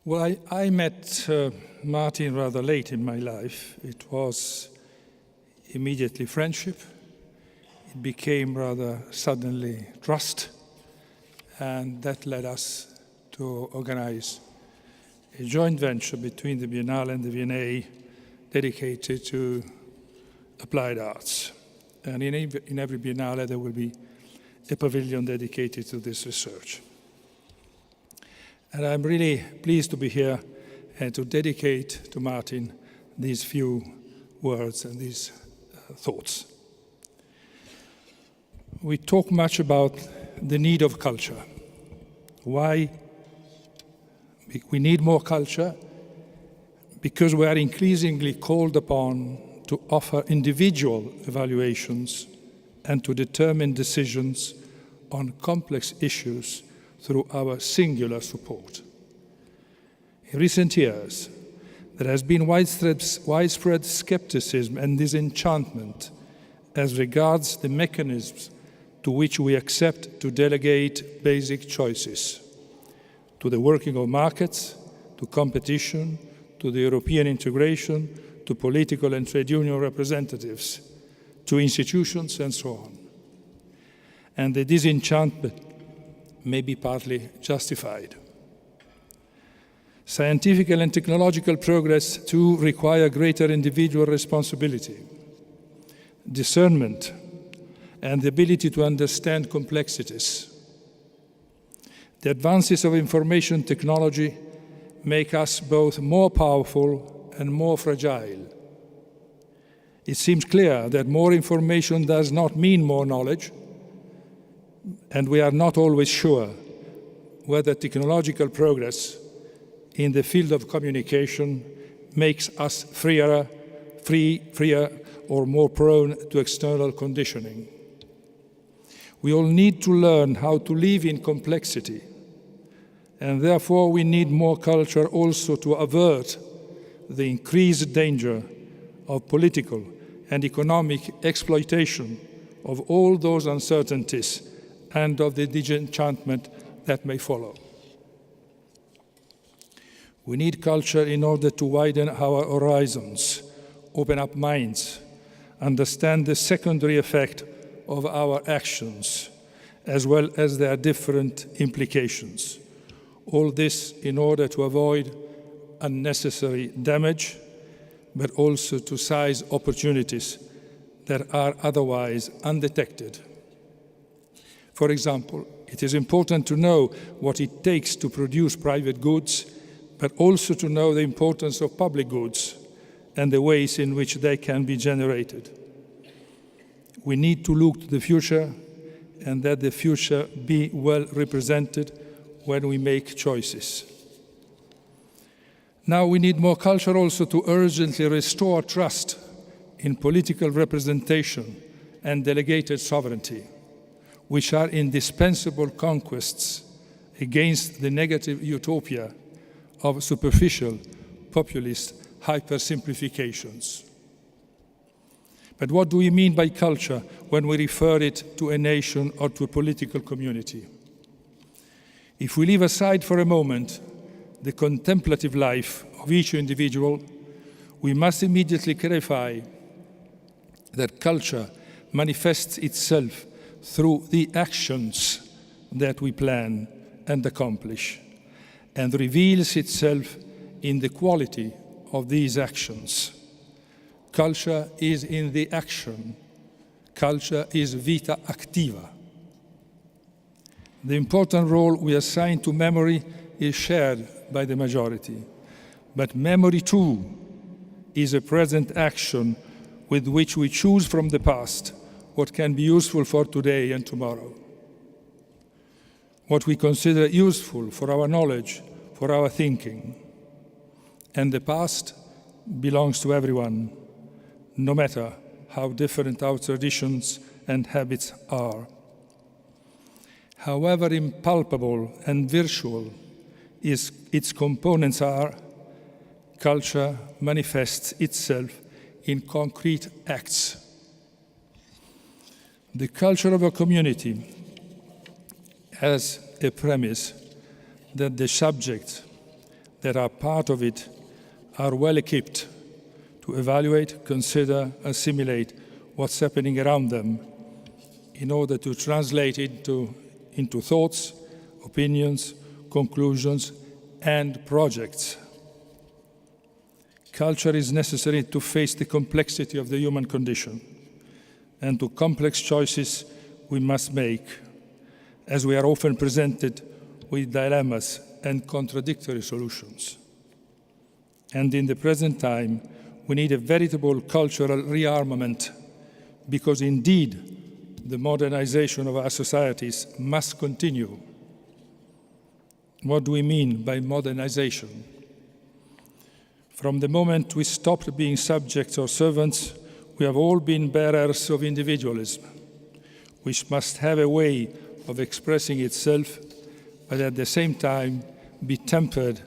Well, I met Martin rather late in my life. It was immediately friendship. It became rather suddenly trust. And that led us to organize a joint venture between the Biennale and the V&A dedicated to applied arts. And in every Biennale there will be a pavilion dedicated to this research. And I'm really pleased to be here and to dedicate to Martin these few words and these thoughts. We talk much about the need of culture. Why we need more culture? Because we are increasingly called upon to offer individual evaluations and to determine decisions on complex issues through our singular support. In recent years, there has been widespread skepticism and disenchantment as regards the mechanisms to which we accept to delegate basic choices, to the working of markets, to competition, to the European integration, to political and trade union representatives, to institutions, and so on. And the disenchantment may be partly justified. Scientific and technological progress, too, require greater individual responsibility, discernment, and the ability to understand complexities. The advances of information technology make us both more powerful and more fragile. It seems clear that more information does not mean more knowledge, and we are not always sure whether technological progress in the field of communication makes us freer or more prone to external conditioning. We all need to learn how to live in complexity, and therefore we need more culture also to avert the increased danger of political and economic exploitation of all those uncertainties and of the disenchantment that may follow. We need culture in order to widen our horizons, open up minds, understand the secondary effect of our actions, as well as their different implications. All this in order to avoid unnecessary damage, but also to seize opportunities that are otherwise undetected. For example, it is important to know what it takes to produce private goods, but also to know the importance of public goods and the ways in which they can be generated. We need to look to the future, and that the future be well represented when we make choices. Now we need more culture also to urgently restore trust in political representation and delegated sovereignty, which are indispensable conquests against the negative utopia of superficial, populist hypersimplifications. But what do we mean by culture when we refer it to a nation or to a political community? If we leave aside for a moment the contemplative life of each individual, we must immediately clarify that culture manifests itself through the actions that we plan and accomplish, and reveals itself in the quality of these actions. Culture is in the action. Culture is Vita Activa. The important role we assign to memory is shared by the majority, but memory too is a present action with which we choose from the past what can be useful for today and tomorrow. What we consider useful for our knowledge, for our thinking. And the past belongs to everyone, no matter how different our traditions and habits are. However impalpable and virtual its components are, culture manifests itself in concrete acts. The culture of a community has a premise that the subject, that are part of it are well equipped to evaluate, consider, assimilate what's happening around them in order to translate it into thoughts, opinions, conclusions, and projects. Culture is necessary to face the complexity of the human condition and to complex choices we must make, as we are often presented with dilemmas and contradictory solutions. And in the present time, we need a veritable cultural rearmament, because indeed the modernization of our societies must continue. What do we mean by modernization? From the moment we stopped being subjects or servants, we have all been bearers of individualism, which must have a way of expressing itself, but at the same time be tempered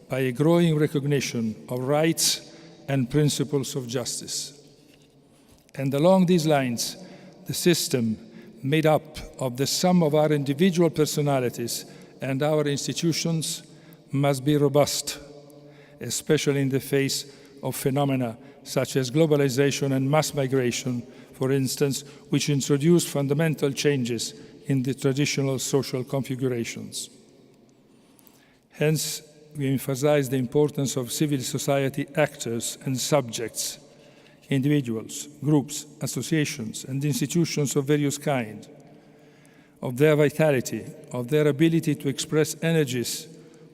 by a growing recognition of rights and principles of justice. And along these lines, the system made up of the sum of our individual personalities and our institutions must be robust, especially in the face of phenomena such as globalization and mass migration, for instance, which introduce fundamental changes in the traditional social configurations. Hence, we emphasize the importance of civil society actors and subjects, individuals, groups, associations, and institutions of various kinds, of their vitality, of their ability to express energies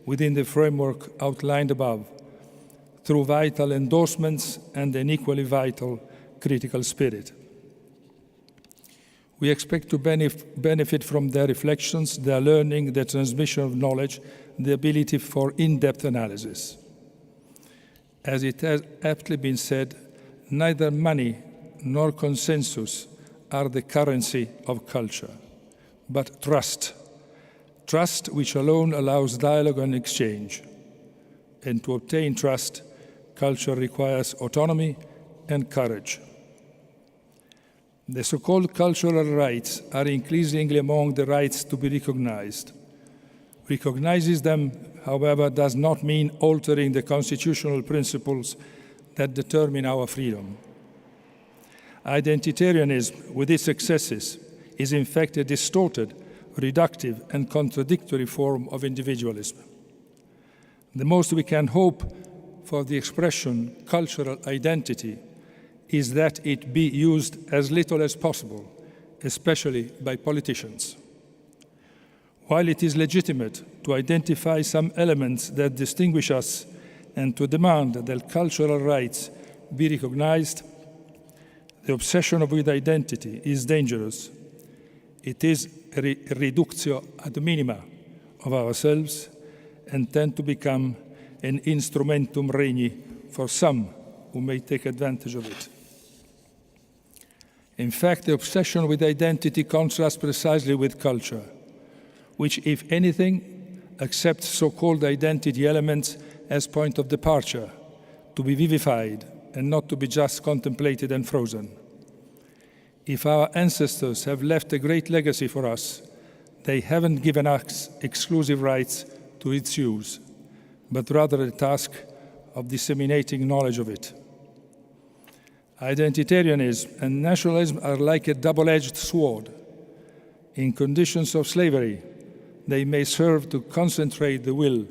within the framework outlined above, through vital endorsements and an equally vital critical spirit. We expect to benefit from their reflections, their learning, their transmission of knowledge, the ability for in-depth analysis. As it has aptly been said, neither money nor consensus are the currency of culture, but trust. Trust which alone allows dialogue and exchange. And to obtain trust, culture requires autonomy and courage. The so-called cultural rights are increasingly among the rights to be recognized. Recognizing them, however, does not mean altering the constitutional principles that determine our freedom. Identitarianism, with its excesses, is in fact a distorted, reductive, and contradictory form of individualism. The most we can hope for the expression cultural identity is that it be used as little as possible, especially by politicians. While it is legitimate to identify some elements that distinguish us and to demand that cultural rights be recognized, the obsession with identity is dangerous. It is a reductio ad minima of ourselves and tend to become an instrumentum regni for some who may take advantage of it. In fact, the obsession with identity contrasts precisely with culture, which, if anything, accepts so-called identity elements as point of departure, to be vivified and not to be just contemplated and frozen. If our ancestors have left a great legacy for us, they haven't given us exclusive rights to its use, but rather the task of disseminating knowledge of it. Identitarianism and nationalism are like a double-edged sword. In conditions of slavery, they may serve to concentrate the will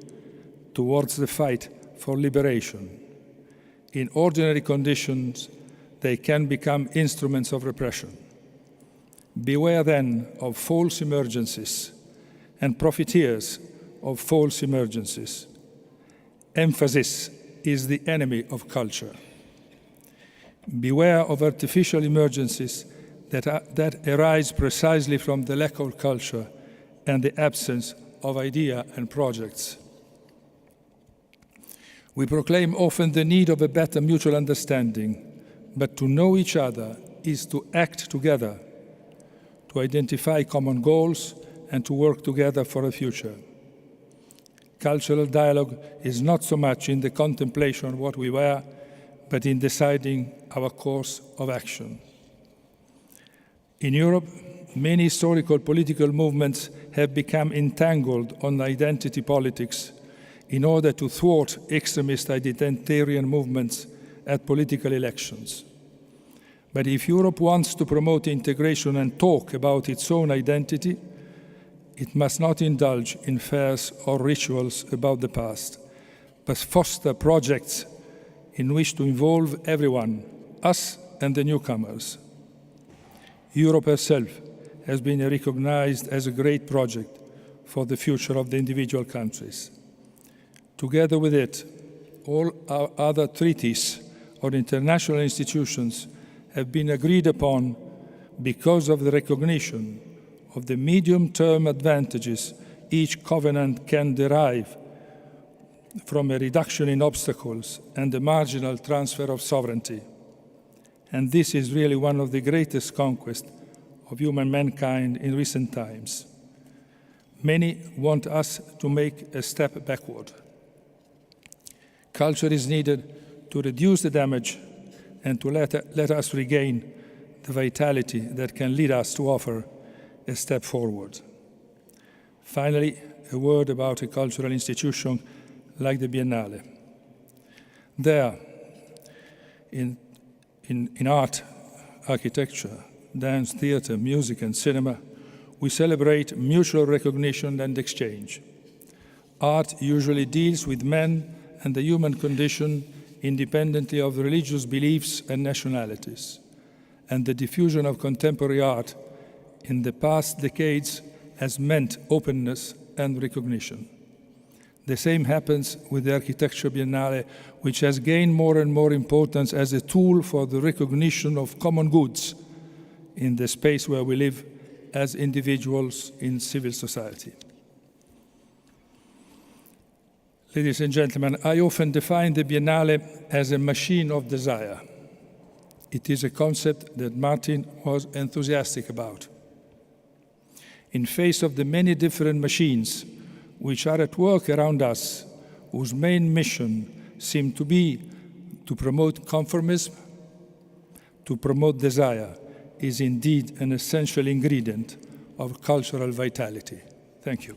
towards the fight for liberation. In ordinary conditions, they can become instruments of repression. Beware then of false emergencies and profiteers of false emergencies. Emphasis is the enemy of culture. Beware of artificial emergencies that arise precisely from the lack of culture and the absence of idea and projects. We proclaim often the need of a better mutual understanding, but to know each other is to act together, to identify common goals, and to work together for a future. Cultural dialogue is not so much in the contemplation of what we wear, but in deciding our course of action. In Europe, many historical political movements have become entangled on identity politics in order to thwart extremist identitarian movements at political elections. But if Europe wants to promote integration and talk about its own identity, it must not indulge in fairs or rituals about the past, but foster projects in which to involve everyone, us and the newcomers. Europe herself has been recognized as a great project for the future of the individual countries. Together with it, all our other treaties or international institutions have been agreed upon because of the recognition of the medium-term advantages each covenant can derive from a reduction in obstacles and the marginal transfer of sovereignty. And this is really one of the greatest conquests of human mankind in recent times. Many want us to make a step backward. Culture is needed to reduce the damage and to let us regain the vitality that can lead us to offer a step forward. Finally, a word about a cultural institution like the Biennale. There, in art, architecture, dance, theater, music, and cinema, we celebrate mutual recognition and exchange. Art usually deals with men and the human condition independently of religious beliefs and nationalities. And the diffusion of contemporary art in the past decades has meant openness and recognition. The same happens with the Architecture Biennale, which has gained more and more importance as a tool for the recognition of common goods in the space where we live as individuals in civil society. Ladies and gentlemen, I often define the Biennale as a machine of desire. It is a concept that Martin was enthusiastic about. In face of the many different machines which are at work around us, whose main mission seems to be to promote conformism, to promote desire, is indeed an essential ingredient of cultural vitality. Thank you.